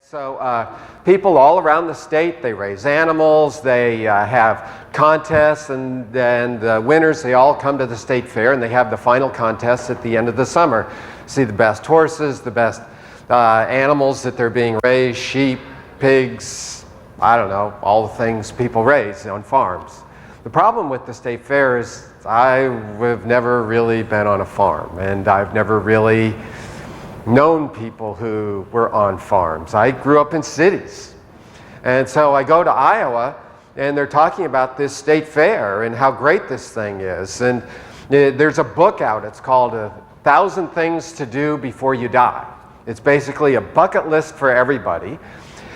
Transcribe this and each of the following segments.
So people all around the state, they raise animals, they have contests, and then the winners, they all come to the state fair, and they have the final contest at the end of the summer. See the best horses, the best animals that they're being raised, sheep, pigs, I don't know, all the things people raise on farms. The problem with the state fair is I've never really been on a farm, and I've never really known people who were on farms. I grew up in cities. And so I go to Iowa, and they're talking about this state fair and how great this thing is. And there's a book out, it's called 1,000 Things to Do Before You Die. It's basically a bucket list for everybody.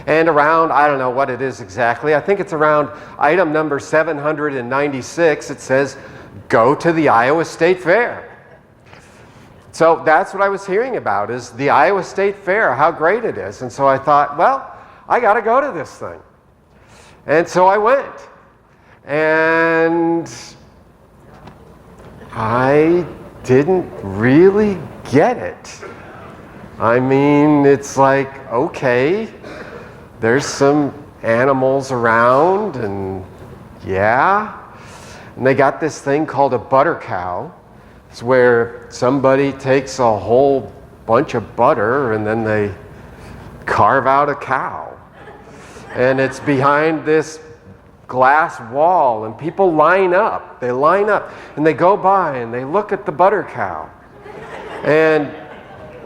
And around, I don't know what it is exactly, I think it's around item number 796, it says, go to the Iowa State Fair. So that's what I was hearing about, is the Iowa State Fair, how great it is. And so I thought, well, I got to go to this thing. And so I went. And I didn't really get it. I mean, it's like, okay, there's some animals around, and yeah. And they got this thing called a butter cow. It's where somebody takes a whole bunch of butter and then they carve out a cow. And it's behind this glass wall, and people line up. They line up and they go by and they look at the butter cow. And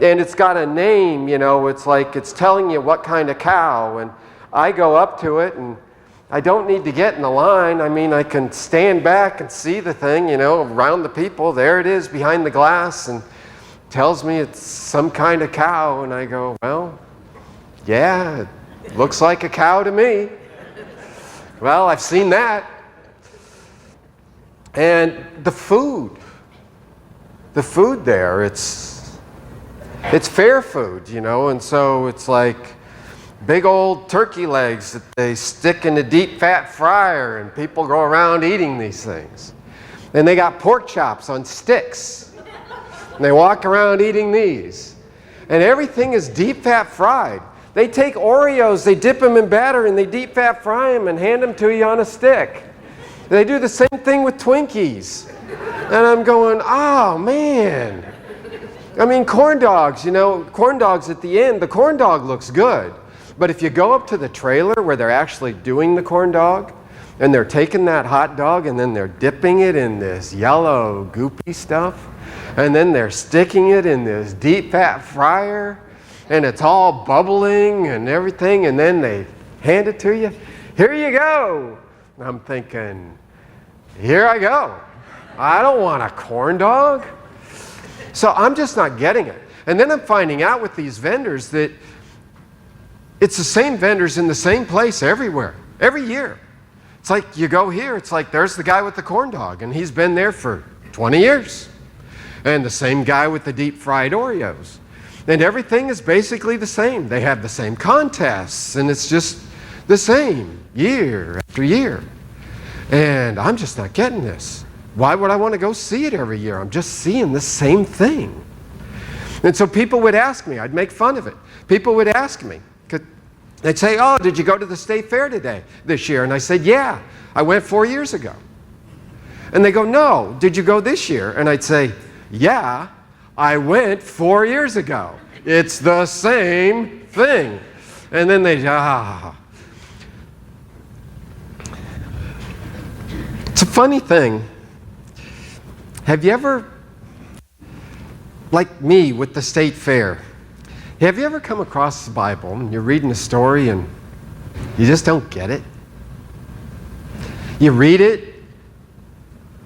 it's got a name, you know, it's like it's telling you what kind of cow. And I go up to it, and I don't need to get in the line. I mean, I can stand back and see the thing, you know, around the people. There it is behind the glass, and tells me it's some kind of cow. And I go, well, yeah, it looks like a cow to me. Well, I've seen that. And the food there, it's fair food, you know, and so it's like big old turkey legs that they stick in a deep fat fryer, and people go around eating these things. And they got pork chops on sticks, and they walk around eating these. And everything is deep fat fried. They take Oreos, they dip them in batter, and they deep fat fry them and hand them to you on a stick. They do the same thing with Twinkies. And I'm going, oh man. I mean, corn dogs, you know, corn dogs at the end, the corn dog looks good. But if you go up to the trailer where they're actually doing the corn dog, and they're taking that hot dog and then they're dipping it in this yellow goopy stuff, and then they're sticking it in this deep fat fryer, and it's all bubbling and everything, and then they hand it to you. Here you go. And I'm thinking, here I go. I don't want a corn dog. So I'm just not getting it. And then I'm finding out with these vendors that it's the same vendors in the same place everywhere, every year. It's like you go here, it's like there's the guy with the corn dog, and he's been there for 20 years. And the same guy with the deep fried Oreos. And everything is basically the same. They have the same contests, and it's just the same year after year. And I'm just not getting this. Why would I want to go see it every year? I'm just seeing the same thing. And so people would ask me, I'd make fun of it. People would ask me, they'd say, oh, did you go to the state fair this year? And I said, yeah, I went 4 years ago. And they go, no, did you go this year? And I'd say, yeah, I went 4 years ago. It's the same thing. And then they, It's a funny thing. Have you ever, like me with the state fair, have you ever come across the Bible and you're reading a story and you just don't get it? You read it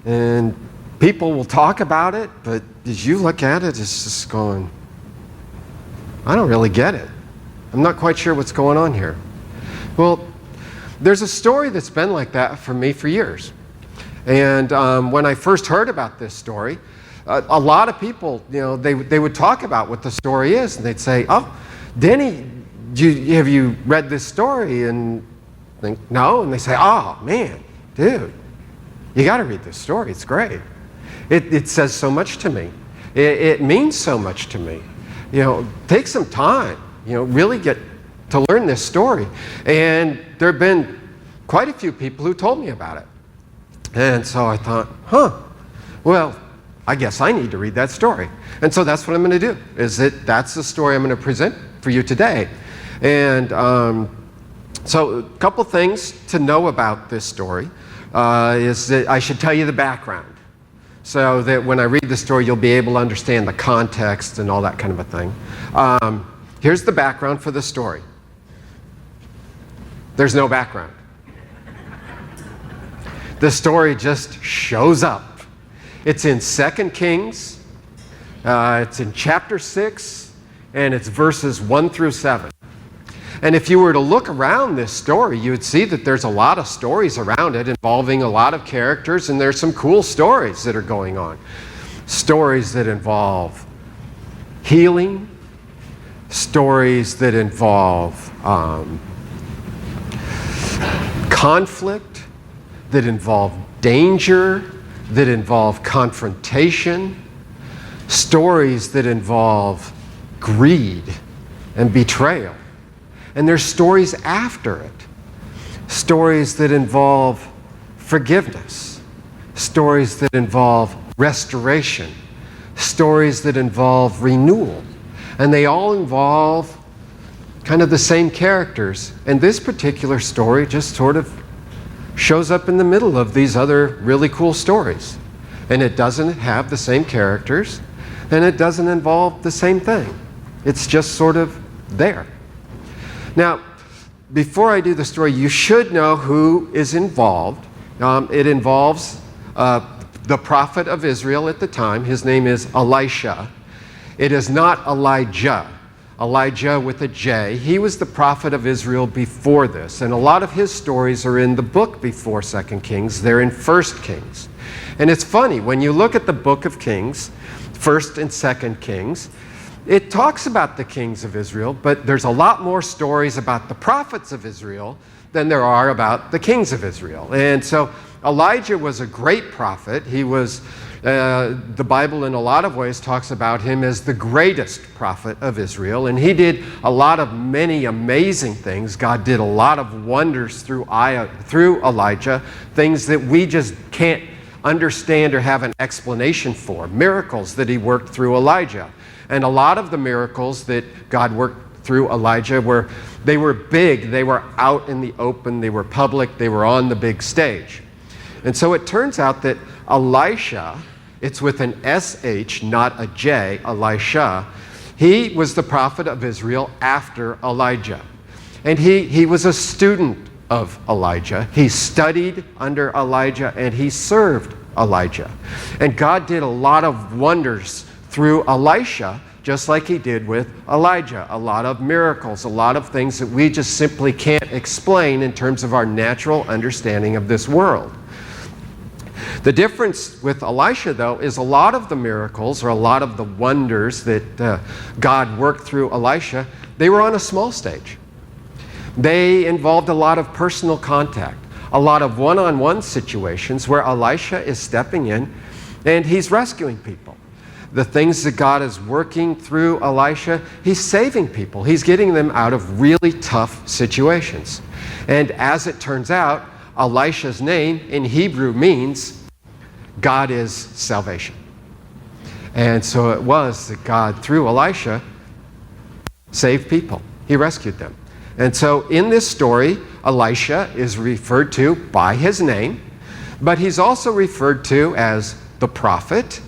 and people will talk about it, but as you look at it, it's just going, I don't really get it. I'm not quite sure what's going on here. Well, there's a story that's been like that for me for years. And when I first heard about this story, a lot of people, you know, they would talk about what the story is, and they'd say, oh, Denny, have you read this story? And I think, no. And they say, oh, man, dude, you got to read this story. It's great. It says so much to me. It means so much to me. You know, take some time, you know, really get to learn this story. And there have been quite a few people who told me about it. And so I thought, well, I guess I need to read that story. And so that's what I'm going to do, that's the story I'm going to present for you today. And so a couple things to know about this story is that I should tell you the background, so that when I read the story, you'll be able to understand the context and all that kind of a thing. Here's the background for the story. There's no background. The story just shows up. It's in 2 Kings, it's in chapter 6, and it's verses 1 through 7. And if you were to look around this story, you would see that there's a lot of stories around it involving a lot of characters, and there's some cool stories that are going on. Stories that involve healing, stories that involve conflict, that involve danger, that involve confrontation, stories that involve greed and betrayal. And there's stories after it. Stories that involve forgiveness. Stories that involve restoration. Stories that involve renewal. And they all involve kind of the same characters. And this particular story just sort of shows up in the middle of these other really cool stories. And it doesn't have the same characters, and it doesn't involve the same thing. It's just sort of there. Now, before I do the story, you should know who is involved. It involves the prophet of Israel at the time. His name is Elisha. It is not Elijah. Elijah with a J. He was the prophet of Israel before this. And a lot of his stories are in the book before 2 Kings. They're in 1 Kings. And it's funny, when you look at the book of Kings, 1 and 2 Kings, it talks about the kings of Israel, but there's a lot more stories about the prophets of Israel than there are about the kings of Israel. And so Elijah was a great prophet. He was, the Bible in a lot of ways talks about him as the greatest prophet of Israel. And he did many amazing things. God did a lot of wonders through Elijah, things that we just can't understand or have an explanation for. Miracles that he worked through Elijah. And a lot of the miracles that God worked through Elijah were big, they were out in the open, they were public, they were on the big stage. And so it turns out that Elisha, it's with an SH, not a J, Elisha, he was the prophet of Israel after Elijah. And he was a student of Elijah. He studied under Elijah and he served Elijah. And God did a lot of wonders through Elisha, just like he did with Elijah. A lot of miracles, a lot of things that we just simply can't explain in terms of our natural understanding of this world. The difference with Elisha, though, is a lot of the miracles or a lot of the wonders that God worked through Elisha, they were on a small stage. They involved a lot of personal contact, a lot of one-on-one situations where Elisha is stepping in and he's rescuing people. The things that God is working through Elisha, he's saving people. He's getting them out of really tough situations. And as it turns out, Elisha's name in Hebrew means God is salvation. And so it was that God, through Elisha, saved people. He rescued them. And so in this story, Elisha is referred to by his name, but he's also referred to as the prophet,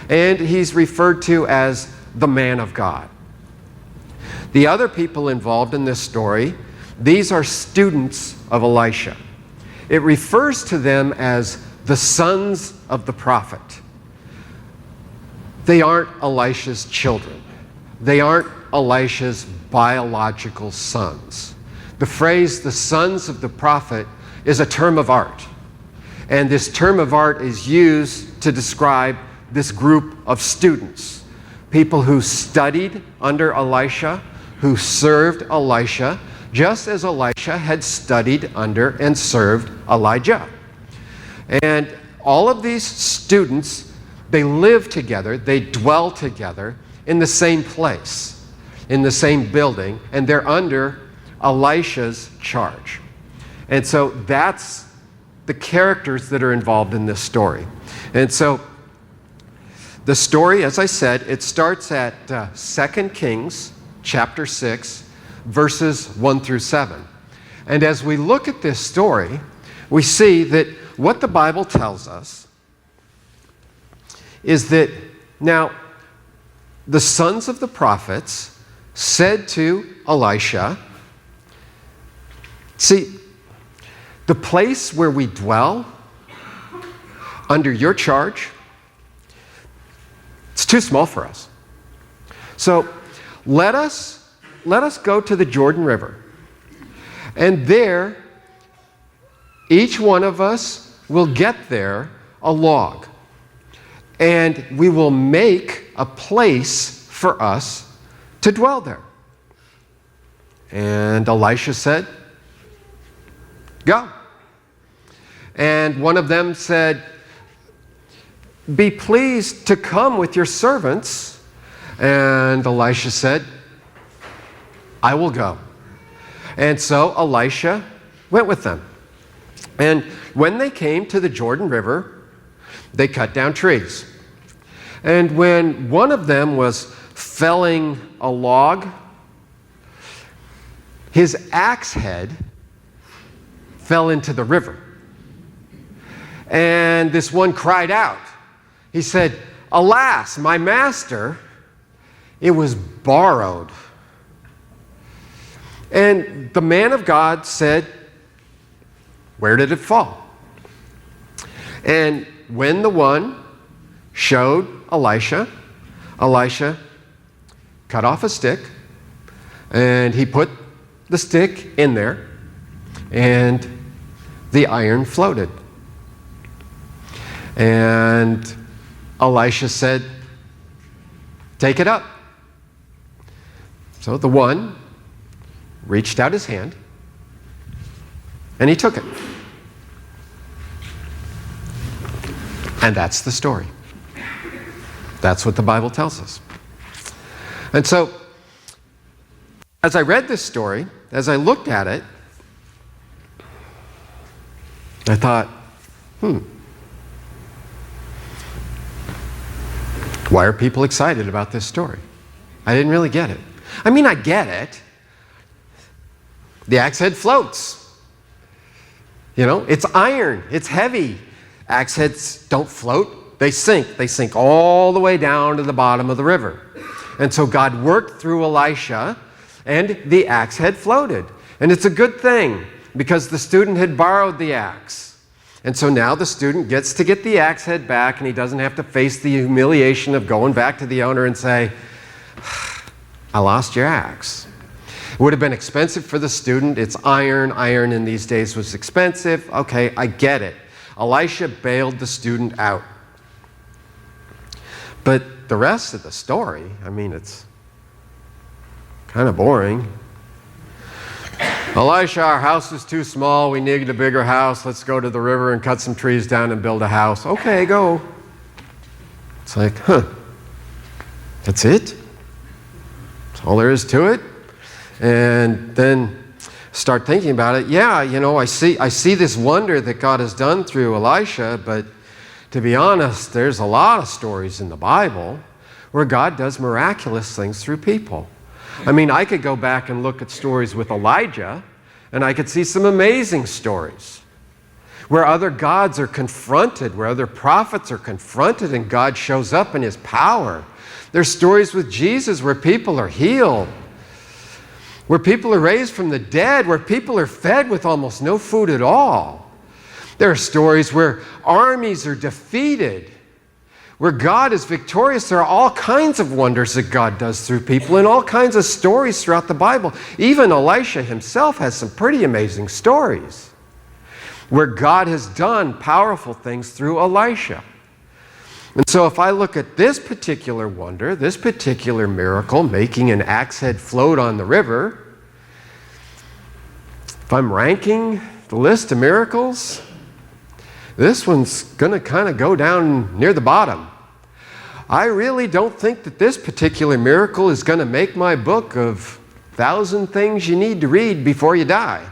and he's referred to as the man of God. The other people involved in this story, these are students of Elisha. It refers to them as the sons of the prophet. They aren't Elisha's children. They aren't Elisha's biological sons. The phrase, the sons of the prophet, is a term of art. And this term of art is used to describe this group of students, people who studied under Elisha, who served Elisha, just as Elisha had studied under and served Elijah. And all of these students, they live together, they dwell together in the same place, in the same building, and they're under Elisha's charge. And so that's the characters that are involved in this story. And so the story, as I said, it starts at 2 Kings chapter 6, verses 1 through 7. And as we look at this story, we see that what the Bible tells us is that now the sons of the prophets said to Elisha, see, the place where we dwell under your charge, it's too small for us. So let us go to the Jordan River. And there, each one of us will get there a log. And we will make a place for us to dwell there. And Elisha said, go. And one of them said, be pleased to come with your servants. And Elisha said, I will go. And so Elisha went with them. And when they came to the Jordan River, they cut down trees. And when one of them was felling a log, his axe head fell into the river. And this one cried out. He said, alas, my master, it was borrowed. And the man of God said, where did it fall? And when the one showed Elisha cut off a stick, and he put the stick in there, and the iron floated. And Elisha said, take it up. So the one reached out his hand, and he took it. And that's the story. That's what the Bible tells us. And so, as I read this story, as I looked at it, I thought, why are people excited about this story? I didn't really get it. I mean, I get it. The axe head floats. You know, it's iron. It's heavy. Axe heads don't float. They sink. They sink all the way down to the bottom of the river. And so God worked through Elisha, and the axe head floated. And it's a good thing, because the student had borrowed the axe. And so now the student gets to get the axe head back, and he doesn't have to face the humiliation of going back to the owner and say, I lost your axe. It would have been expensive for the student. It's iron. Iron in these days was expensive. Okay, I get it. Elisha bailed the student out. But the rest of the story, I mean, it's kind of boring. Elisha, our house is too small. We need a bigger house. Let's go to the river and cut some trees down and build a house. Okay, go. It's like, that's it? That's all there is to it? And then start thinking about it. Yeah, you know, I see this wonder that God has done through Elisha, but to be honest, there's a lot of stories in the Bible where God does miraculous things through people. I mean, I could go back and look at stories with Elijah, and I could see some amazing stories where other gods are confronted, where other prophets are confronted, and God shows up in his power. There's stories with Jesus where people are healed, where people are raised from the dead, where people are fed with almost no food at all. There are stories where armies are defeated, where God is victorious. There are all kinds of wonders that God does through people, and all kinds of stories throughout the Bible. Even Elisha himself has some pretty amazing stories where God has done powerful things through Elisha. And so if I look at this particular wonder, this particular miracle, making an axe head float on the river, if I'm ranking the list of miracles, this one's going to kind of go down near the bottom. I really don't think that this particular miracle is going to make my book of 1,000 things you need to read before you die.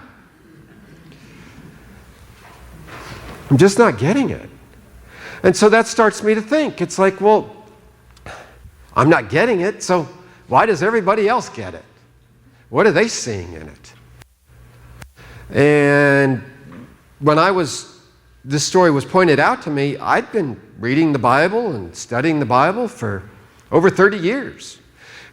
I'm just not getting it. And so that starts me to think. It's like, well, I'm not getting it, so why does everybody else get it? What are they seeing in it? And when this story was pointed out to me, I'd been reading the Bible and studying the Bible for over 30 years.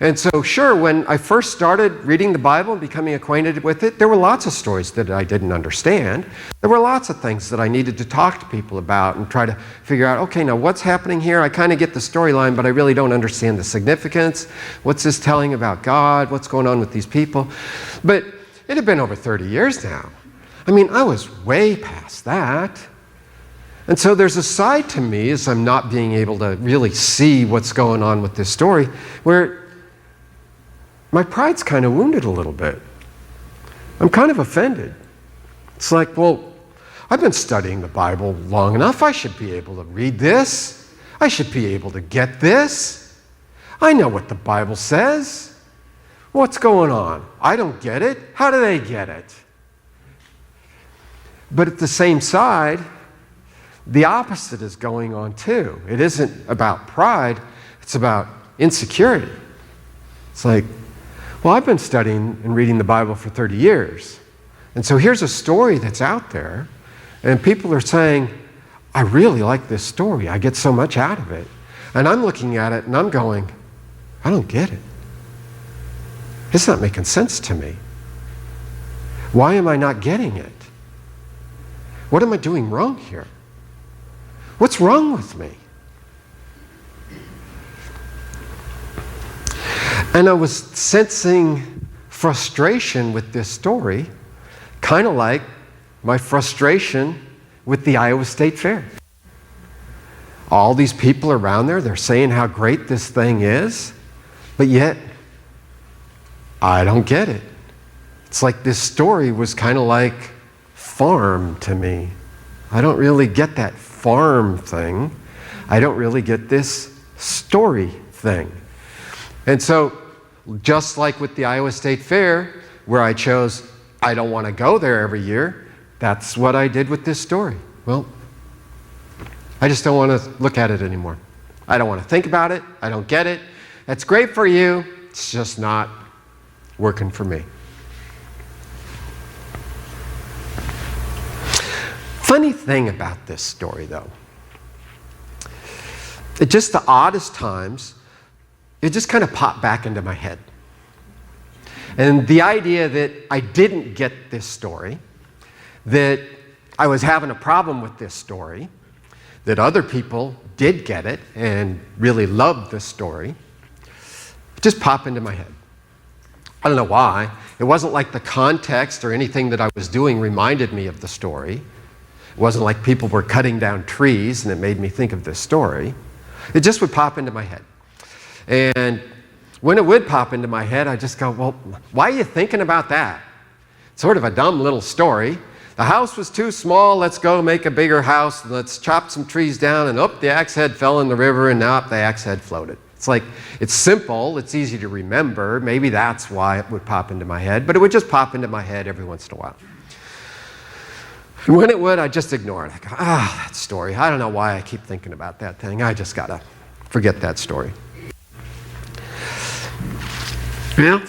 And so sure, when I first started reading the Bible and becoming acquainted with it, there were lots of stories that I didn't understand. There were lots of things that I needed to talk to people about and try to figure out, okay, now what's happening here? I kind of get the storyline, but I really don't understand the significance. What's this telling about God? What's going on with these people? But it had been over 30 years now. I mean, I was way past that. And so there's a side to me, as I'm not being able to really see what's going on with this story, where my pride's kind of wounded a little bit. I'm kind of offended. It's like, well, I've been studying the Bible long enough. I should be able to read this. I should be able to get this. I know what the Bible says. What's going on? I don't get it. How do they get it? But at the same side, the opposite is going on too. It isn't about pride. It's about insecurity. It's like, well, I've been studying and reading the Bible for 30 years. And so here's a story that's out there, and people are saying, I really like this story. I get so much out of it. And I'm looking at it and I'm going, I don't get it. It's not making sense to me. Why am I not getting it? What am I doing wrong here? What's wrong with me? And I was sensing frustration with this story, kind of like my frustration with the Iowa State Fair. All these people around there, they're saying how great this thing is, but yet I don't get it. It's like this story was kind of like farm to me. I don't really get that farm thing. I don't really get this story thing. And so, just like with the Iowa State Fair, where I chose, I don't want to go there every year, that's what I did with this story. Well, I just don't want to look at it anymore. I don't want to think about it. I don't get it. It's great for you. It's just not working for me. Funny thing about this story, though, at just the oddest times, it just kind of popped back into my head. And the idea that I didn't get this story, that I was having a problem with this story, that other people did get it and really loved this story, it just popped into my head. I don't know why. It wasn't like the context or anything that I was doing reminded me of the story. It wasn't like people were cutting down trees and it made me think of this story. It just would pop into my head. And when it would pop into my head, I just go, well, why are you thinking about that? It's sort of a dumb little story. The house was too small, let's go make a bigger house, let's chop some trees down, and the axe head fell in the river, and now the axe head floated. It's like, it's simple, it's easy to remember, maybe that's why it would pop into my head, but it would just pop into my head every once in a while. And when it would, I'd just ignore it. I go, that story, I don't know why I keep thinking about that thing, I just gotta forget that story. Well,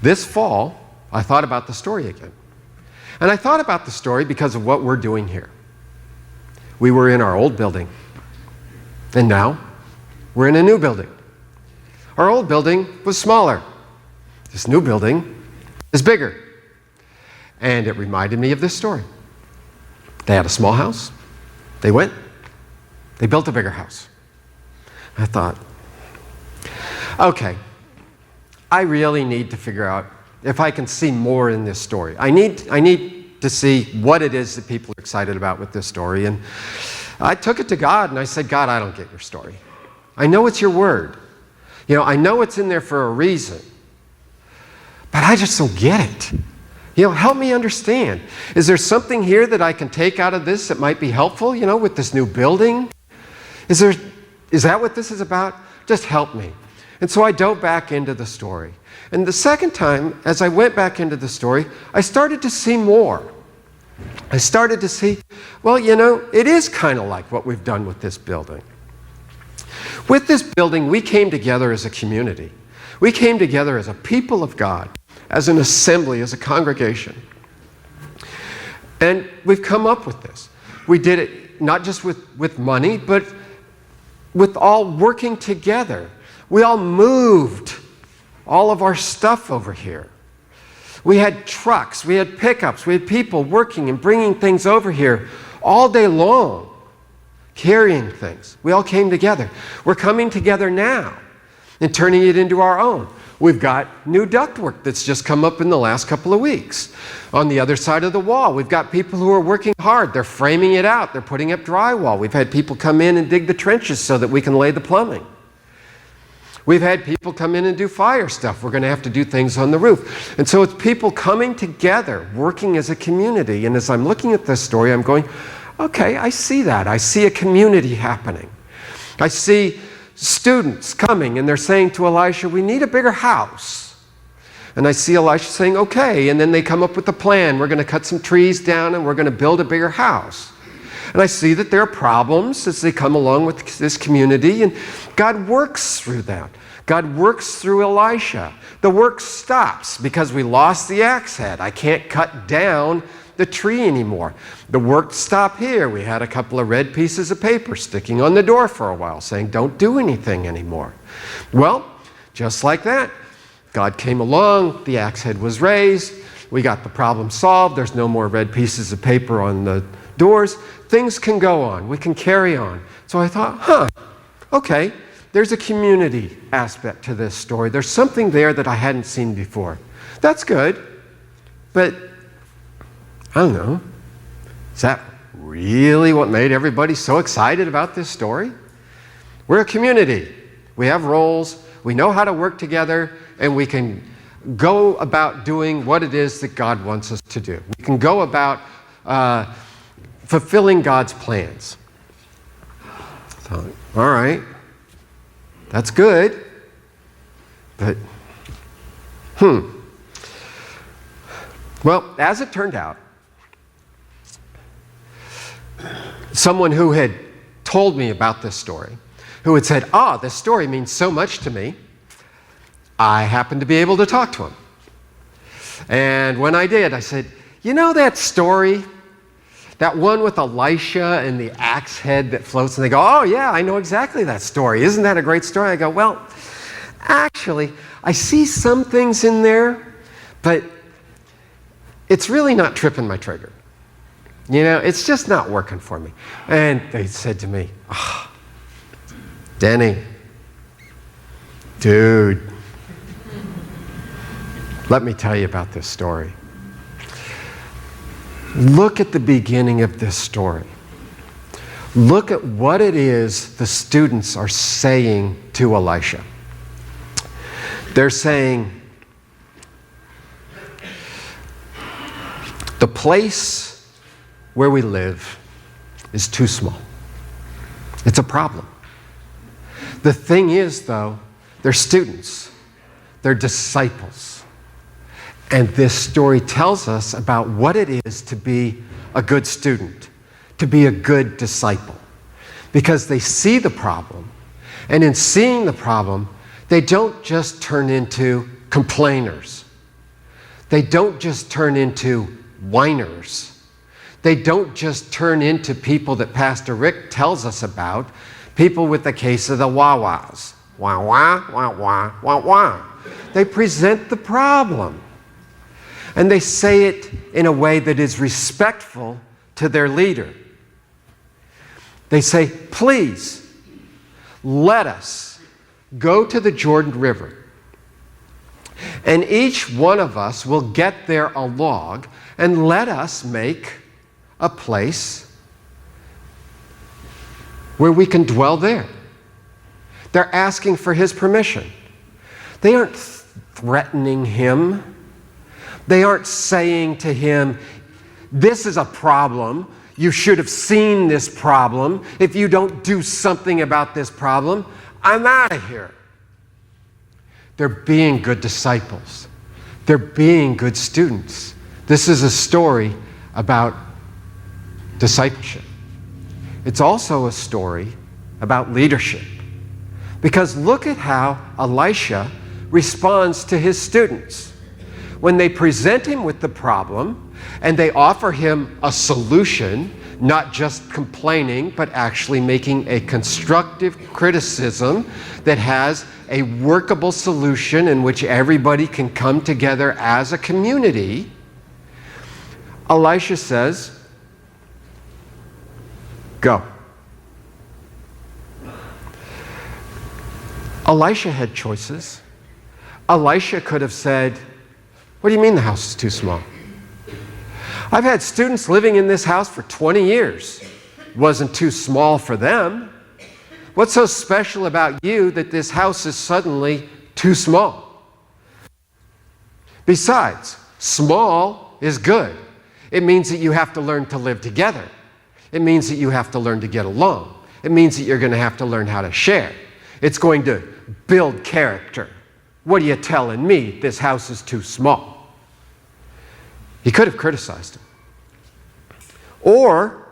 this fall, I thought about the story again. And I thought about the story because of what we're doing here. We were in our old building, and now we're in a new building. Our old building was smaller. This new building is bigger. And it reminded me of this story. They had a small house. They built a bigger house. I thought, okay, I really need to figure out if I can see more in this story. I need to see what it is that people are excited about with this story. And I took it to God and I said, God, I don't get your story. I know it's your word. I know it's in there for a reason. But I just don't get it. Help me understand. Is there something here that I can take out of this that might be helpful, with this new building? Is that what this is about? Just help me. And so I dove back into the story. And the second time, as I went back into the story, I started to see more. I started to see, well, it is kind of like what we've done with this building. With this building, we came together as a community. We came together as a people of God, as an assembly, as a congregation. And we've come up with this. We did it not just with money, but with all working together. We all moved all of our stuff over here. We had trucks, we had pickups, we had people working and bringing things over here all day long, carrying things. We all came together. We're coming together now and turning it into our own. We've got new ductwork that's just come up in the last couple of weeks. On the other side of the wall, we've got people who are working hard. They're framing it out. They're putting up drywall. We've had people come in and dig the trenches so that we can lay the plumbing. We've had people come in and do fire stuff. We're going to have to do things on the roof. And so it's people coming together, working as a community. And as I'm looking at this story, I'm going, okay, I see that. I see a community happening. I see students coming and they're saying to Elisha, we need a bigger house. And I see Elisha saying, okay. And then they come up with a plan. We're going to cut some trees down and we're going to build a bigger house. And I see that there are problems as they come along with this community, and God works through that. God works through Elisha. The work stops because we lost the axe head. I can't cut down the tree anymore. The work stopped here. We had a couple of red pieces of paper sticking on the door for a while saying, don't do anything anymore. Well, just like that, God came along, the axe head was raised, we got the problem solved, there's no more red pieces of paper on the doors, things can go on, we can carry on. So I thought, okay, there's a community aspect to this story. There's something there that I hadn't seen before. That's good, but I don't know, is that really what made everybody so excited about this story? We're a community. We have roles, we know how to work together, and we can go about doing what it is that God wants us to do. We can go about fulfilling God's plans. So, all right, that's good, but well, as it turned out, someone who had told me about this story, who had said, this story means so much to me, I happened to be able to talk to him. And when I did, I said, you know that story? That one with Elisha and the axe head that floats? And they go, oh yeah, I know exactly that story. Isn't that a great story? I go, well, actually, I see some things in there, but it's really not tripping my trigger. It's just not working for me. And they said to me, Denny, dude, let me tell you about this story. Look at the beginning of this story. Look at what it is the students are saying to Elisha. They're saying, the place where we live is too small. It's a problem. The thing is, though, they're students. They're disciples. And this story tells us about what it is to be a good student, to be a good disciple. Because they see the problem, and in seeing the problem, they don't just turn into complainers. They don't just turn into whiners. They don't just turn into people that Pastor Rick tells us about, people with the case of the wah-wahs. Wah-wah, wah-wah, wah-wah. They present the problem. And they say it in a way that is respectful to their leader. They say, please, let us go to the Jordan River. And each one of us will get there a log, and let us make a place where we can dwell there. They're asking for his permission. They aren't threatening him. They aren't saying to him, this is a problem. You should have seen this problem. If you don't do something about this problem, I'm out of here. They're being good disciples. They're being good students. This is a story about discipleship. It's also a story about leadership. Because look at how Elisha responds to his students. When they present him with the problem and they offer him a solution, not just complaining, but actually making a constructive criticism that has a workable solution in which everybody can come together as a community, Elisha says, go. Elisha had choices. Elisha could have said, what do you mean the house is too small? I've had students living in this house for 20 years. It wasn't too small for them. What's so special about you that this house is suddenly too small? Besides, small is good. It means that you have to learn to live together. It means that you have to learn to get along. It means that you're going to have to learn how to share. It's going to build character. What are you telling me? This house is too small. He could have criticized him. Or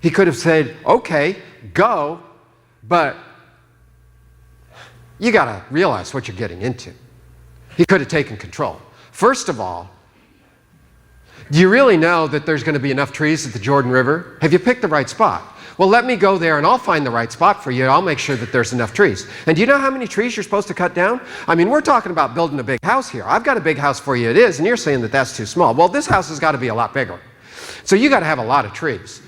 he could have said, okay, go, but you got to realize what you're getting into. He could have taken control. First of all, do you really know that there's going to be enough trees at the Jordan River? Have you picked the right spot? Well, let me go there and I'll find the right spot for you. I'll make sure that there's enough trees. And do you know how many trees you're supposed to cut down? I mean, we're talking about building a big house here. I've got a big house for you, it is, and you're saying that that's too small. Well, this house has got to be a lot bigger. So you got to have a lot of trees.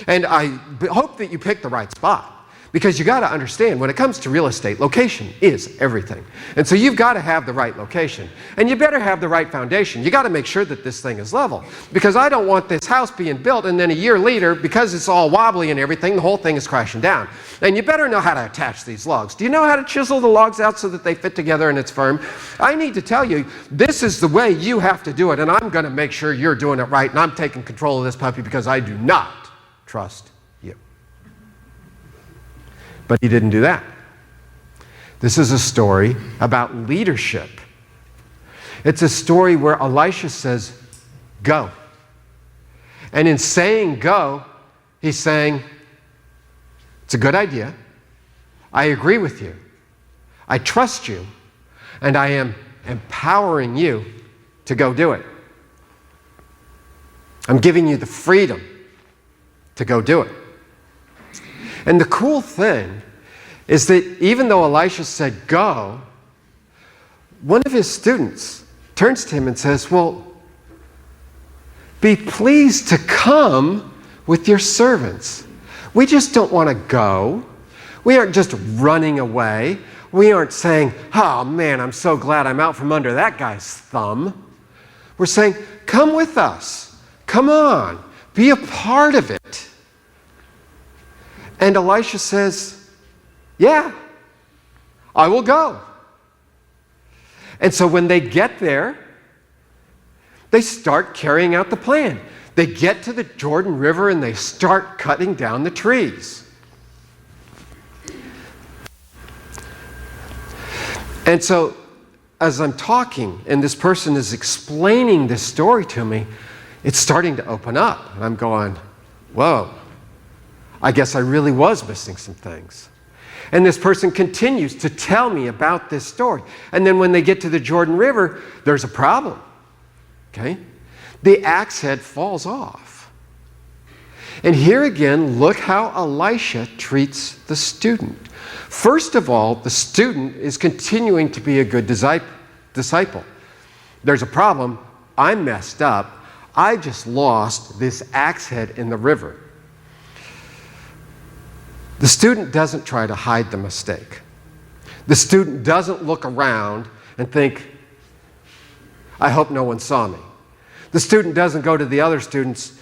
And I hope that you pick the right spot. Because you got to understand, when it comes to real estate, location is everything. And so you've got to have the right location. And you better have the right foundation. You got to make sure that this thing is level. Because I don't want this house being built and then a year later, because it's all wobbly and everything, the whole thing is crashing down. And you better know how to attach these logs. Do you know how to chisel the logs out so that they fit together and it's firm? I need to tell you, this is the way you have to do it. And I'm going to make sure you're doing it right. And I'm taking control of this puppy because I do not trust you. But he didn't do that. This is a story about leadership. It's a story where Elisha says, go. And in saying go, he's saying, it's a good idea. I agree with you. I trust you. And I am empowering you to go do it. I'm giving you the freedom to go do it. And the cool thing is that even though Elisha said go, one of his students turns to him and says, well, be pleased to come with your servants. We just don't want to go. We aren't just running away. We aren't saying, oh man, I'm so glad I'm out from under that guy's thumb. We're saying, come with us. Come on. Be a part of it. And Elisha says, yeah, I will go. And so when they get there, they start carrying out the plan. They get to the Jordan River and they start cutting down the trees. And so as I'm talking and this person is explaining this story to me, it's starting to open up. And I'm going, whoa. I guess I really was missing some things. And this person continues to tell me about this story. And then when they get to the Jordan River, there's a problem. Okay? The axe head falls off. And here again, look how Elisha treats the student. First of all, the student is continuing to be a good disciple. There's a problem. I messed up. I just lost this axe head in the river. The student doesn't try to hide the mistake. The student doesn't look around and think, I hope no one saw me. The student doesn't go to the other students,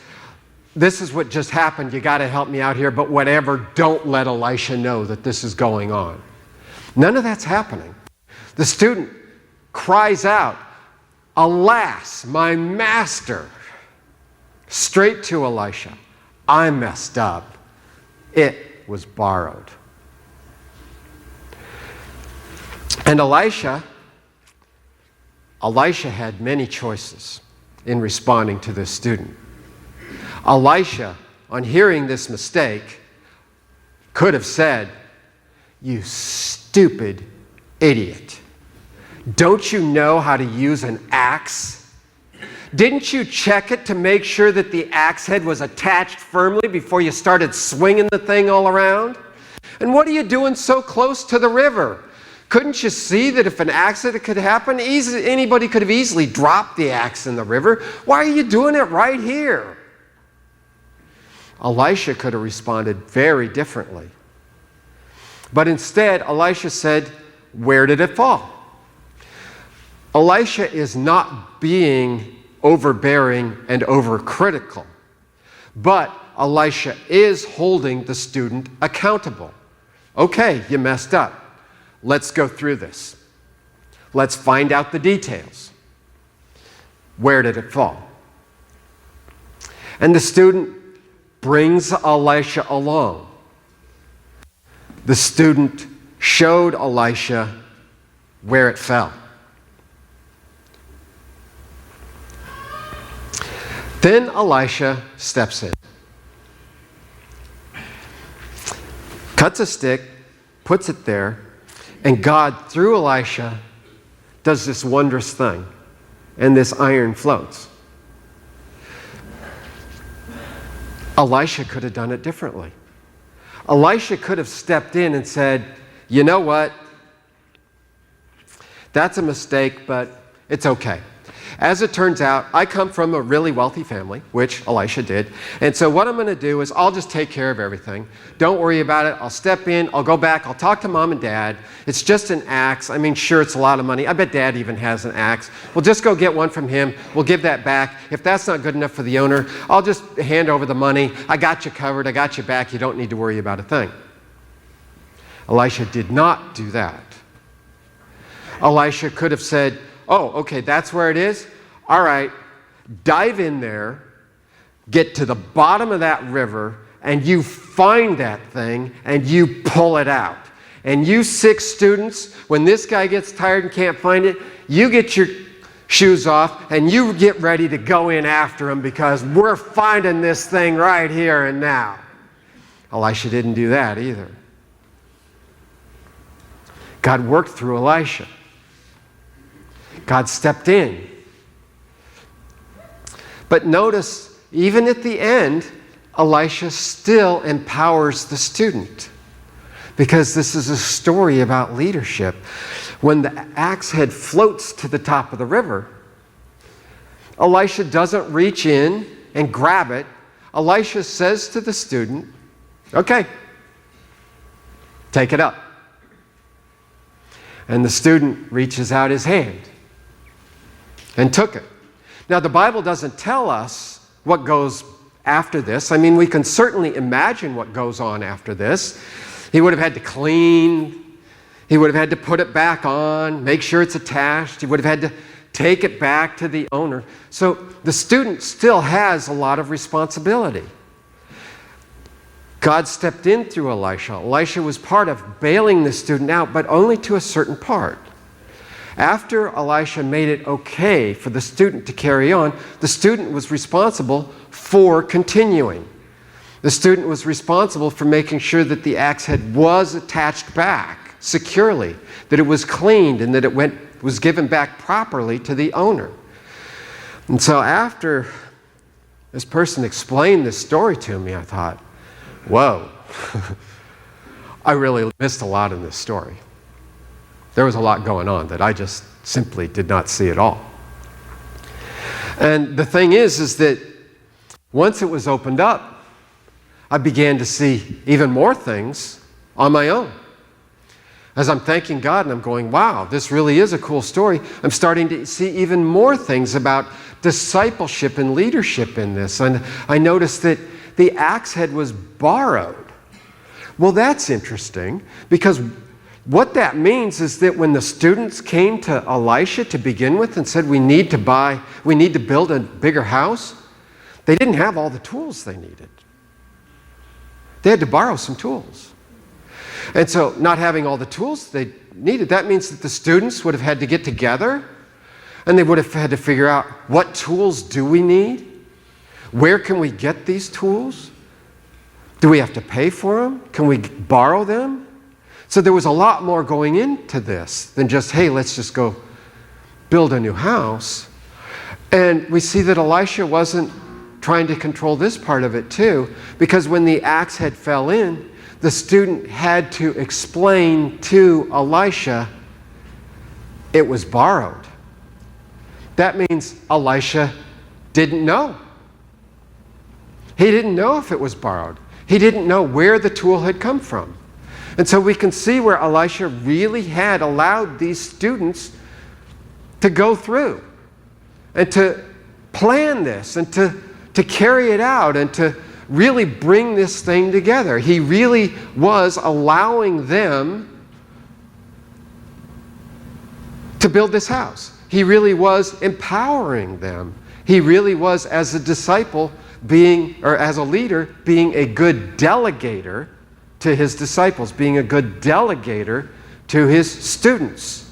this is what just happened, you got to help me out here, but whatever, don't let Elisha know that this is going on. None of that's happening. The student cries out, alas, my master, straight to Elisha, I messed up. It was borrowed. And Elisha Elisha had many choices in responding to this student. Elisha, on hearing this mistake, could have said, "You stupid idiot. Don't you know how to use an axe? Didn't you check it to make sure that the axe head was attached firmly before you started swinging the thing all around? And what are you doing so close to the river? Couldn't you see that if an accident could happen, anybody could have easily dropped the axe in the river? Why are you doing it right here?" Elisha could have responded very differently. But instead, Elisha said, "Where did it fall?" Elisha is not being overbearing and overcritical, but Elisha is holding the student accountable. Okay, you messed up. Let's go through this. Let's find out the details. Where did it fall? And the student brings Elisha along. The student showed Elisha where it fell. Then Elisha steps in, cuts a stick, puts it there, and God, through Elisha, does this wondrous thing, and this iron floats. Elisha could have done it differently. Elisha could have stepped in and said, "You know what? That's a mistake, but it's okay. As it turns out, I come from a really wealthy family," which Elisha did. "And so what I'm going to do is I'll just take care of everything. Don't worry about it. I'll step in. I'll go back. I'll talk to Mom and Dad. It's just an axe. I mean, sure, it's a lot of money. I bet Dad even has an axe. We'll just go get one from him. We'll give that back. If that's not good enough for the owner, I'll just hand over the money. I got you covered. I got you back. You don't need to worry about a thing." Elisha did not do that. Elisha could have said, "Oh, okay, that's where it is? All right, dive in there, get to the bottom of that river, and you find that thing, and you pull it out. And you 6 students, when this guy gets tired and can't find it, you get your shoes off, and you get ready to go in after him because we're finding this thing right here and now." Elisha didn't do that either. God worked through Elisha. God stepped in. But notice, even at the end, Elisha still empowers the student, because this is a story about leadership. When the axe head floats to the top of the river, Elisha doesn't reach in and grab it. Elisha says to the student, "Okay, take it up." And the student reaches out his hand and took it. Now, the Bible doesn't tell us what goes after this. I mean, we can certainly imagine what goes on after this. He would have had to clean. He would have had to put it back on, make sure it's attached. He would have had to take it back to the owner. So the student still has a lot of responsibility. God stepped in through Elisha. Elisha was part of bailing the student out, but only to a certain part. After Elisha made it okay for the student to carry on, the student was responsible for continuing. The student was responsible for making sure that the axe head was attached back securely, that it was cleaned, and that it was given back properly to the owner. And so after this person explained this story to me, I thought, whoa, I really missed a lot in this story. There was a lot going on that I just simply did not see at all. And the thing is that once it was opened up, I began to see even more things on my own. As I'm thanking God and I'm going, wow, this really is a cool story, I'm starting to see even more things about discipleship and leadership in this. And I noticed that the axe head was borrowed. Well, that's interesting, because what that means is that when the students came to Elisha to begin with and said, we need to build a bigger house, they didn't have all the tools they needed. They had to borrow some tools. And so not having all the tools they needed, that means that the students would have had to get together And they would have had to figure out, what tools do we need? Where can we get these tools? Do we have to pay for them? Can we borrow them? So there was a lot more going into this than just, hey, let's just go build a new house. And we see that Elisha wasn't trying to control this part of it too, because when the axe head fell in, the student had to explain to Elisha it was borrowed. That means Elisha didn't know. He didn't know if it was borrowed. He didn't know where the tool had come from. And so we can see where Elisha really had allowed these students to go through and to plan this and to carry it out and to really bring this thing together. He really was allowing them to build this house. He really was empowering them. He really was, as a disciple, as a leader, being a good delegator to his disciples, being a good delegator to his students.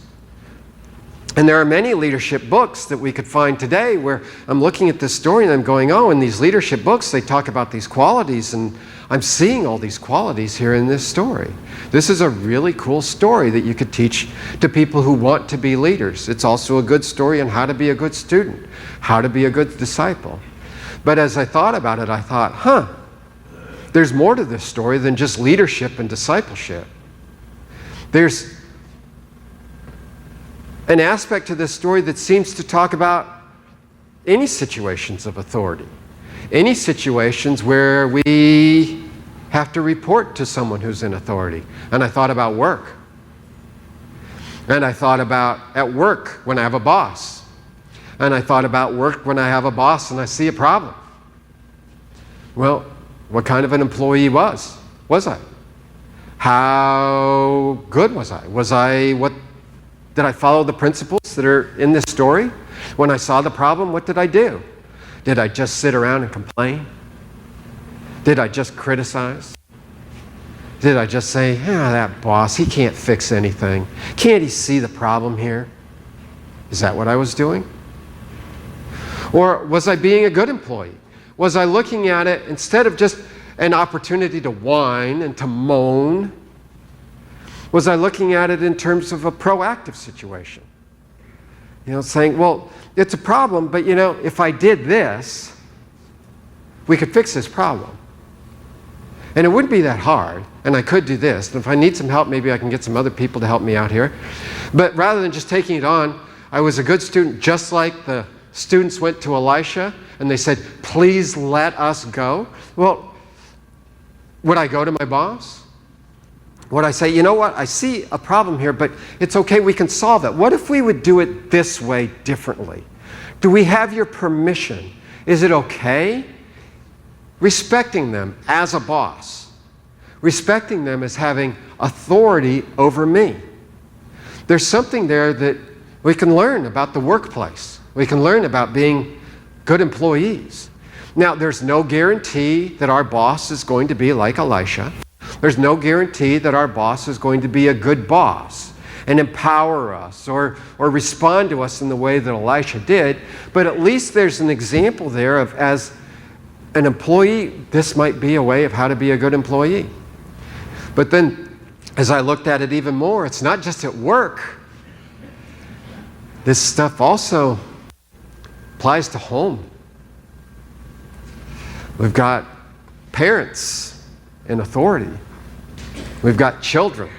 And there are many leadership books that we could find today where I'm looking at this story and I'm going, oh, in these leadership books they talk about these qualities, and I'm seeing all these qualities here in this story. This is a really cool story that you could teach to people who want to be leaders. It's also a good story on how to be a good student, how to be a good disciple. But as I thought about it, I thought, there's more to this story than just leadership and discipleship. There's an aspect to this story that seems to talk about any situations of authority, any situations where we have to report to someone who's in authority. And I thought about work. And I thought about at work when I have a boss. And I thought about work when I have a boss and I see a problem. Well, what kind of an employee was I? How good was I? Did I follow the principles that are in this story? When I saw the problem, what did I do? Did I just sit around and complain? Did I just criticize? Did I just say, that boss, he can't fix anything. Can't he see the problem here? Is that what I was doing? Or was I being a good employee? Was I looking at it instead of just an opportunity to whine and to moan? Was I looking at it in terms of a proactive situation? Saying, well, it's a problem, but if I did this, we could fix this problem. And it wouldn't be that hard, and I could do this. And if I need some help, maybe I can get some other people to help me out here. But rather than just taking it on, I was a good student, just like the students went to Elisha, and they said, please let us go. Well, would I go to my boss? Would I say, you know what, I see a problem here, but it's okay, we can solve it. What if we would do it this way differently? Do we have your permission? Is it okay? Respecting them as a boss. Respecting them as having authority over me. There's something there that we can learn about the workplace. We can learn about being good employees. Now, there's no guarantee that our boss is going to be like Elisha. There's no guarantee that our boss is going to be a good boss and empower us or respond to us in the way that Elisha did. But at least there's an example there of, as an employee, this might be a way of how to be a good employee. But then, as I looked at it even more, it's not just at work. This stuff also applies to home. We've got parents in authority. We've got children.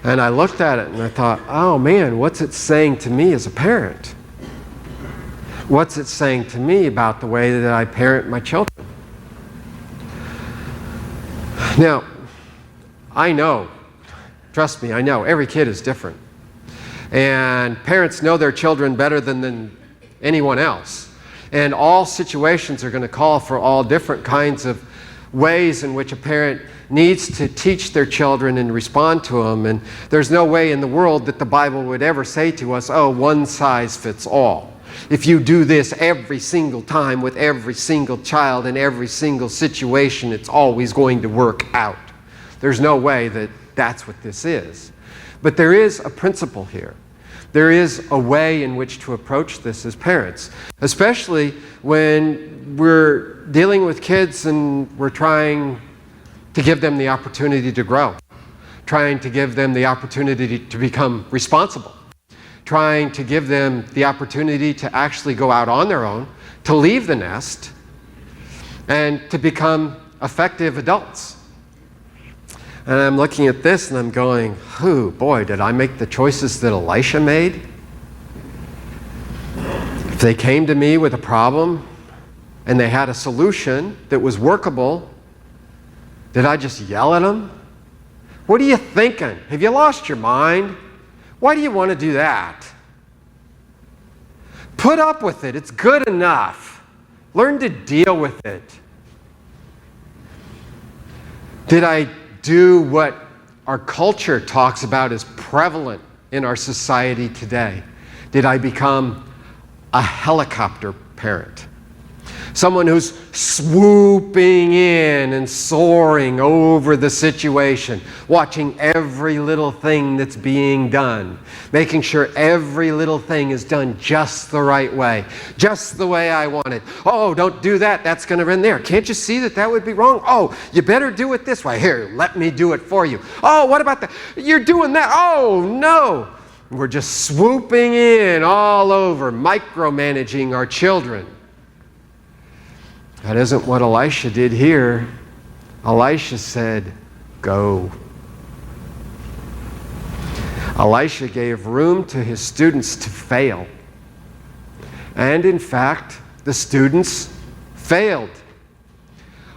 And I looked at it and I thought, oh man, what's it saying to me as a parent? What's it saying to me about the way that I parent my children? Now, I know, trust me, I know, every kid is different. And parents know their children better than anyone else. And all situations are going to call for all different kinds of ways in which a parent needs to teach their children and respond to them. And there's no way in the world that the Bible would ever say to us, oh, one size fits all. If you do this every single time with every single child in every single situation, it's always going to work out. There's no way that that's what this is. But there is a principle here. there is a way in which to approach this as parents, especially when we're dealing with kids and we're trying to give them the opportunity to grow, trying to give them the opportunity to become responsible, trying to give them the opportunity to actually go out on their own, to leave the nest, and to become effective adults. And I'm looking at this and I'm going, boy, did I make the choices that Elisha made? If they came to me with a problem and they had a solution that was workable, did I just yell at them? What are you thinking? Have you lost your mind? Why do you want to do that? Put up with it. It's good enough. Learn to deal with it. Did I do what our culture talks about as prevalent in our society today? Did I become a helicopter parent? Someone who's swooping in and soaring over the situation, watching every little thing that's being done, making sure every little thing is done just the right way, just the way I want it. Oh, don't do that. That's going to run there. Can't you see that would be wrong? Oh, you better do it this way. Here, let me do it for you. Oh, what about that? You're doing that. Oh, no. We're just swooping in all over, micromanaging our children. That isn't what Elisha did here. Elisha said, go. Elisha gave room to his students to fail. And in fact, the students failed.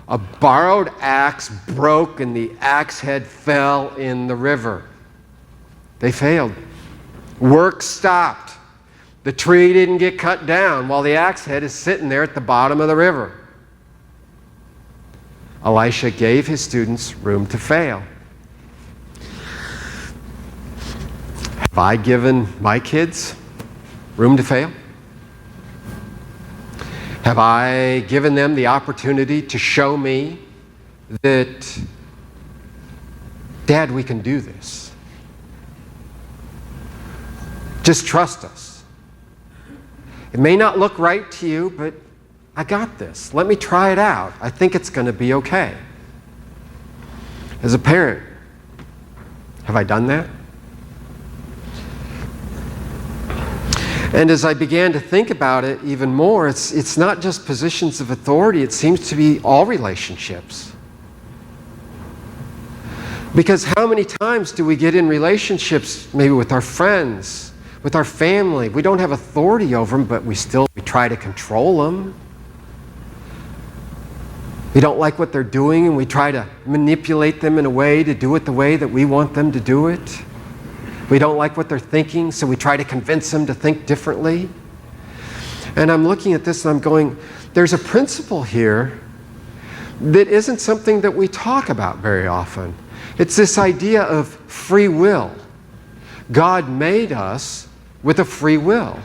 A borrowed axe broke and the axe head fell in the river. They failed. Work stopped. The tree didn't get cut down while the axe head is sitting there at the bottom of the river. Elisha gave his students room to fail. Have I given my kids room to fail? Have I given them the opportunity to show me that, Dad, we can do this? Just trust us. It may not look right to you, but I got this. Let me try it out. I think it's going to be okay. As a parent, have I done that? And as I began to think about it even more, it's not just positions of authority. It seems to be all relationships. Because how many times do we get in relationships, maybe with our friends, with our family? We don't have authority over them, but we try to control them. We don't like what they're doing, and we try to manipulate them in a way to do it the way that we want them to do it. We don't like what they're thinking, so we try to convince them to think differently. And I'm looking at this and I'm going, there's a principle here that isn't something that we talk about very often. It's this idea of free will. God made us with a free will.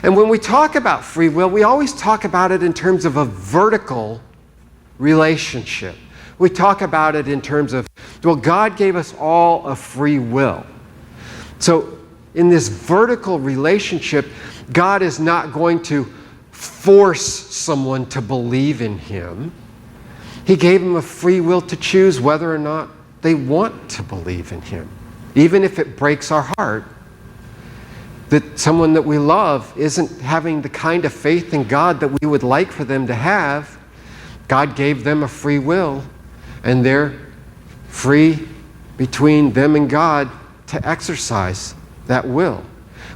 And when we talk about free will, we always talk about it in terms of a vertical relationship. We talk about it in terms of, well, God gave us all a free will. So in this vertical relationship, God is not going to force someone to believe in Him. He gave them a free will to choose whether or not they want to believe in Him. Even if it breaks our heart that someone that we love isn't having the kind of faith in God that we would like for them to have, God gave them a free will, and they're free between them and God to exercise that will.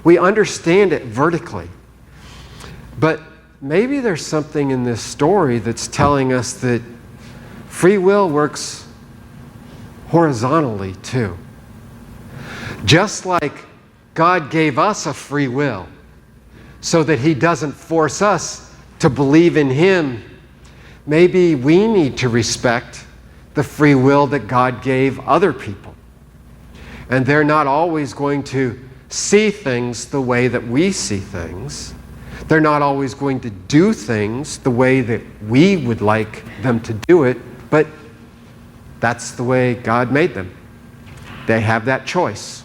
We understand it vertically. But maybe there's something in this story that's telling us that free will works horizontally too. Just like God gave us a free will so that He doesn't force us to believe in Him, maybe we need to respect the free will that God gave other people. And they're not always going to see things the way that we see things. They're not always going to do things the way that we would like them to do it, but that's the way God made them. They have that choice.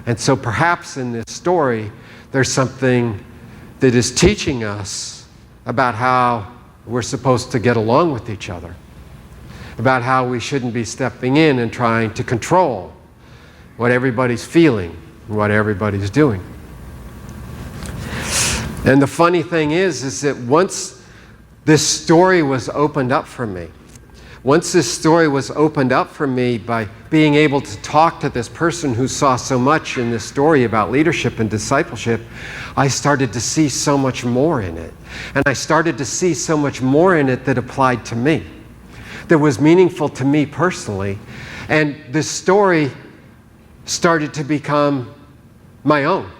And so perhaps in this story, there's something that is teaching us about how we're supposed to get along with each other, about how we shouldn't be stepping in and trying to control what everybody's feeling, what everybody's doing. And the funny thing is that once this story was opened up for me, by being able to talk to this person who saw so much in this story about leadership and discipleship, I started to see so much more in it. And I started to see so much more in it that applied to me, that was meaningful to me personally. And this story started to become my own.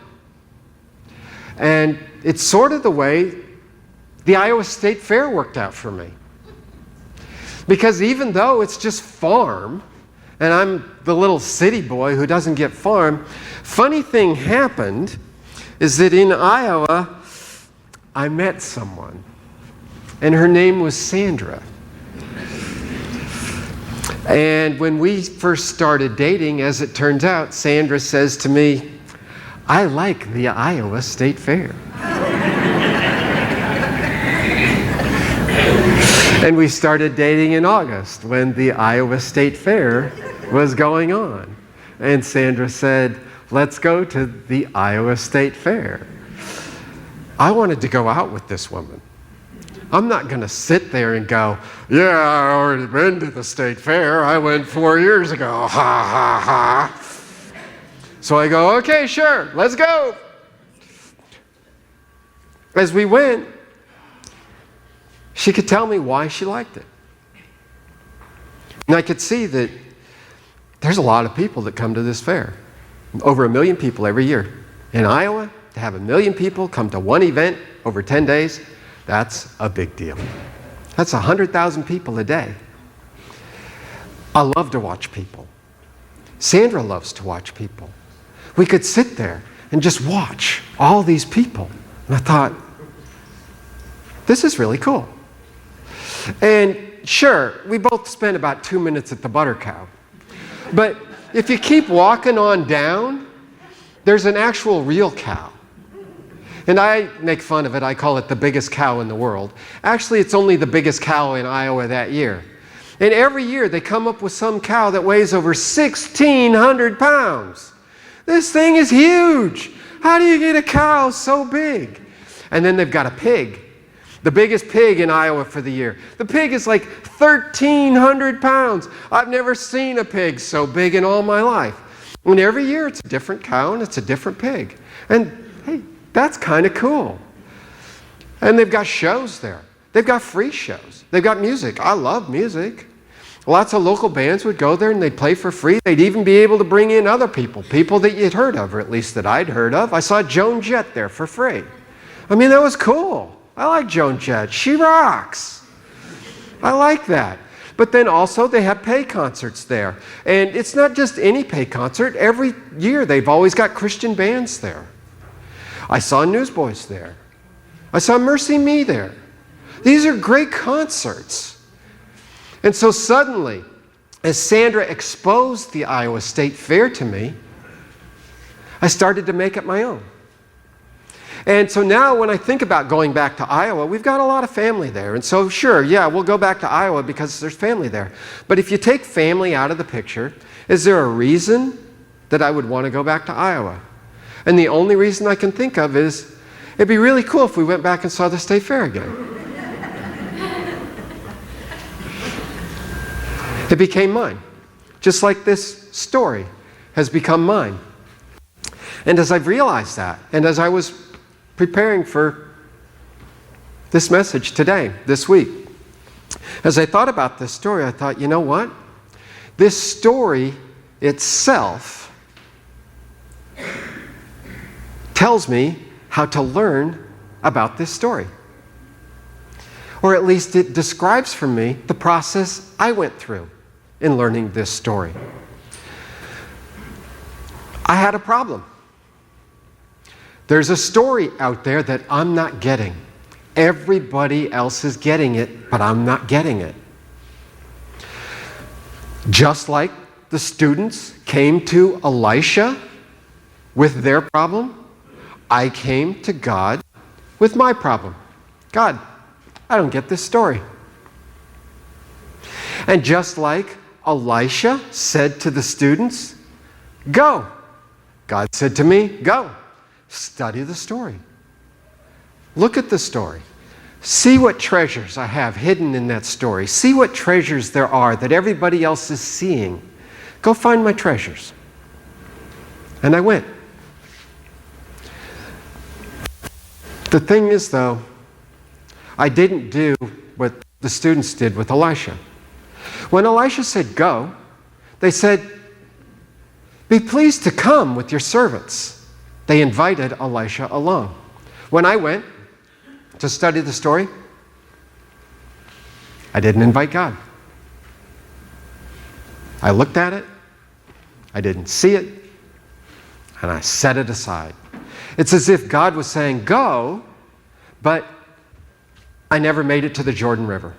And it's sort of the way the Iowa State Fair worked out for me. Because even though it's just farm, and I'm the little city boy who doesn't get farm, funny thing happened is that in Iowa, I met someone. And her name was Sandra. And when we first started dating, as it turns out, Sandra says to me, "I like the Iowa State Fair." And we started dating in August when the Iowa State Fair was going on. And Sandra said, "Let's go to the Iowa State Fair." I wanted to go out with this woman. I'm not going to sit there and go, "Yeah, I already been to the state fair. I went 4 years ago. Ha, ha, ha." So I go, "Okay, sure, let's go." As we went, she could tell me why she liked it. And I could see that there's a lot of people that come to this fair. Over 1 million people every year. In Iowa, to have 1 million people come to one event over 10 days, that's a big deal. That's 100,000 people a day. I love to watch people. Sandra loves to watch people. We could sit there and just watch all these people. And I thought, this is really cool. And sure, we both spent about 2 minutes at the Butter Cow. But if you keep walking on down, there's an actual real cow. And I make fun of it. I call it the biggest cow in the world. Actually, it's only the biggest cow in Iowa that year. And every year they come up with some cow that weighs over 1,600 pounds. This thing is huge. How do you get a cow so big? And then they've got a pig. The biggest pig in Iowa for the year. The pig is like 1,300 pounds. I've never seen a pig so big in all my life. And every year it's a different cow and it's a different pig. And hey, that's kind of cool. And they've got shows there. They've got free shows. They've got music. I love music. Lots of local bands would go there and they'd play for free. They'd even be able to bring in other people that you'd heard of, or at least that I'd heard of. I saw Joan Jett there for free. I mean, that was cool. I like Joan Jett. She rocks. I like that. But then also they have pay concerts there. And it's not just any pay concert. Every year they've always got Christian bands there. I saw Newsboys there. I saw Mercy Me there. These are great concerts. And so suddenly, as Sandra exposed the Iowa State Fair to me, I started to make it my own. And so now when I think about going back to Iowa, we've got a lot of family there. And so sure, yeah, we'll go back to Iowa because there's family there. But if you take family out of the picture, is there a reason that I would want to go back to Iowa? And the only reason I can think of is, it'd be really cool if we went back and saw the state fair again. It became mine. Just like this story has become mine. And as I've realized that, and as I was preparing for this message today, this week, as I thought about this story, I thought, you know what? This story itself tells me how to learn about this story. Or at least it describes for me the process I went through in learning this story. I had a problem. There's a story out there that I'm not getting. Everybody else is getting it, but I'm not getting it. Just like the students came to Elisha with their problem. I came to God with my problem. God, I don't get this story. And just like Elisha said to the students, go. God said to me, go. Study the story. Look at the story. See what treasures I have hidden in that story. See what treasures there are that everybody else is seeing. Go find my treasures. And I went. The thing is, though, I didn't do what the students did with Elisha. When Elisha said go, they said, be pleased to come with your servants. They invited Elisha along. When I went to study the story, I didn't invite God. I looked at it, I didn't see it, and I set it aside. It's as if God was saying, go, but I never made it to the Jordan River.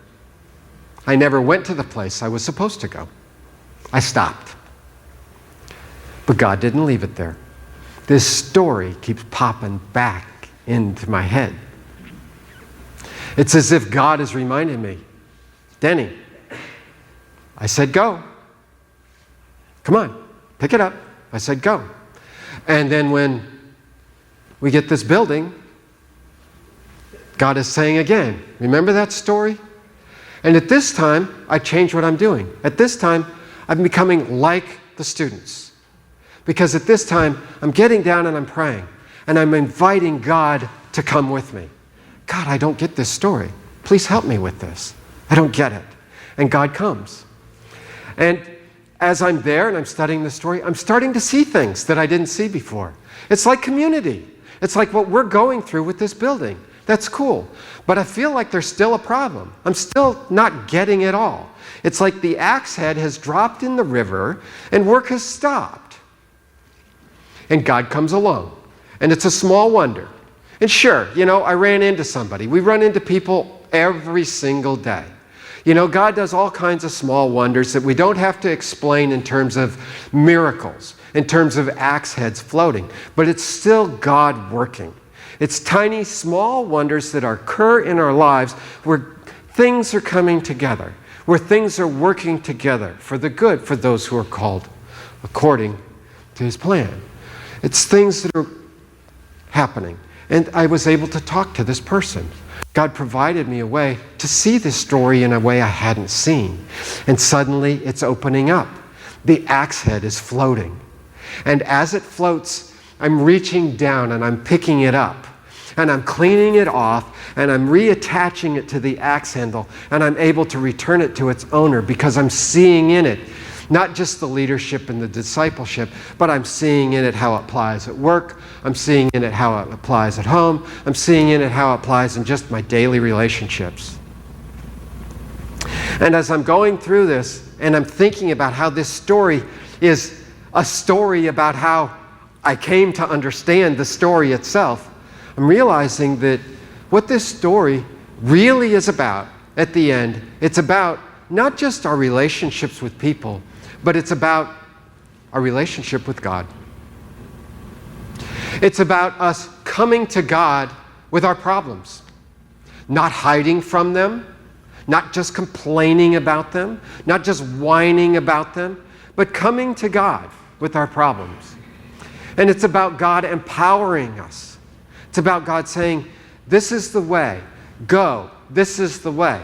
I never went to the place I was supposed to go. I stopped. But God didn't leave it there. This story keeps popping back into my head. It's as if God is reminding me, Denny, I said go. Come on, pick it up. I said go. And then when we get this building, God is saying again, remember that story? And at this time, I change what I'm doing. At this time, I'm becoming like the students. Because at this time, I'm getting down and I'm praying. And I'm inviting God to come with me. God, I don't get this story. Please help me with this. I don't get it. And God comes. And as I'm there and I'm studying the story, I'm starting to see things that I didn't see before. It's like community. It's like what we're going through with this building. That's cool. But I feel like there's still a problem. I'm still not getting it all. It's like the axe head has dropped in the river and work has stopped. And God comes along. And it's a small wonder. And sure, I ran into somebody. We run into people every single day. God does all kinds of small wonders that we don't have to explain in terms of miracles, in terms of axe heads floating. But it's still God working. It's tiny, small wonders that occur in our lives where things are coming together, where things are working together for the good for those who are called according to His plan. It's things that are happening. And I was able to talk to this person. God provided me a way to see this story in a way I hadn't seen. And suddenly it's opening up. The axe head is floating. And as it floats, I'm reaching down and I'm picking it up. And I'm cleaning it off and I'm reattaching it to the axe handle. And I'm able to return it to its owner because I'm seeing in it not just the leadership and the discipleship, but I'm seeing in it how it applies at work. I'm seeing in it how it applies at home. I'm seeing in it how it applies in just my daily relationships. And as I'm going through this, and I'm thinking about how this story is a story about how I came to understand the story itself, I'm realizing that what this story really is about at the end, it's about not just our relationships with people, but it's about our relationship with God. It's about us coming to God with our problems, not hiding from them, not just complaining about them, not just whining about them, but coming to God with our problems. And it's about God empowering us. It's about God saying, this is the way. Go. This is the way.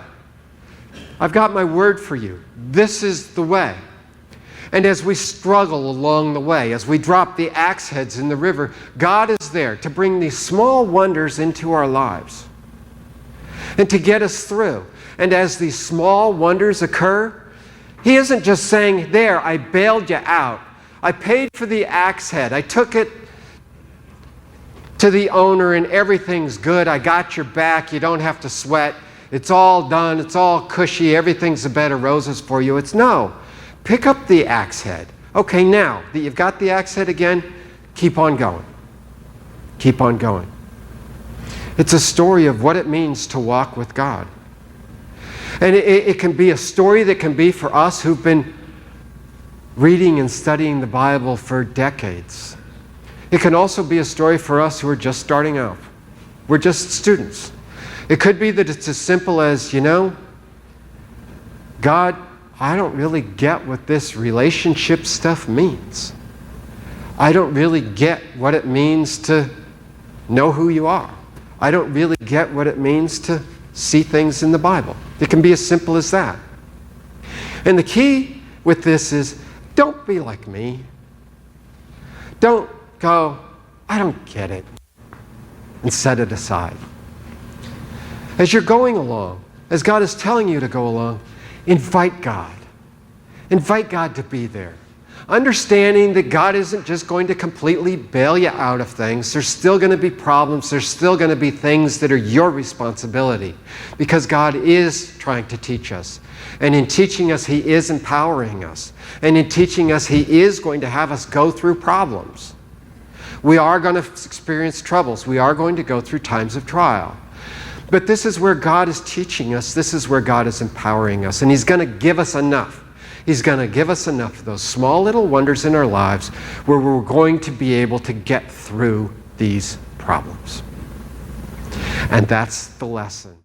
I've got my word for you. This is the way. And as we struggle along the way, as we drop the axe heads in the river, God is there to bring these small wonders into our lives and to get us through. And as these small wonders occur, He isn't just saying, there, I bailed you out. I paid for the axe head. I took it to the owner and everything's good. I got your back. You don't have to sweat. It's all done. It's all cushy. Everything's a bed of roses for you. It's no. Pick up the axe head. Okay, now that you've got the axe head again, keep on going. Keep on going. It's a story of what it means to walk with God. And it can be a story that can be for us who've been reading and studying the Bible for decades. It can also be a story for us who are just starting out. We're just students. It could be that it's as simple as, God, I don't really get what this relationship stuff means. I don't really get what it means to know who you are. I don't really get what it means to see things in the Bible. It can be as simple as that. And the key with this is, don't be like me. Don't go, I don't get it, and set it aside. As you're going along, as God is telling you to go along, invite God. Invite God to be there. Understanding that God isn't just going to completely bail you out of things. There's still going to be problems. There's still going to be things that are your responsibility, because God is trying to teach us. And in teaching us, He is empowering us. And in teaching us, He is going to have us go through problems. We are going to experience troubles. We are going to go through times of trial. But this is where God is teaching us. This is where God is empowering us. And He's going to give us enough. He's going to give us enough of those small little wonders in our lives where we're going to be able to get through these problems. And that's the lesson.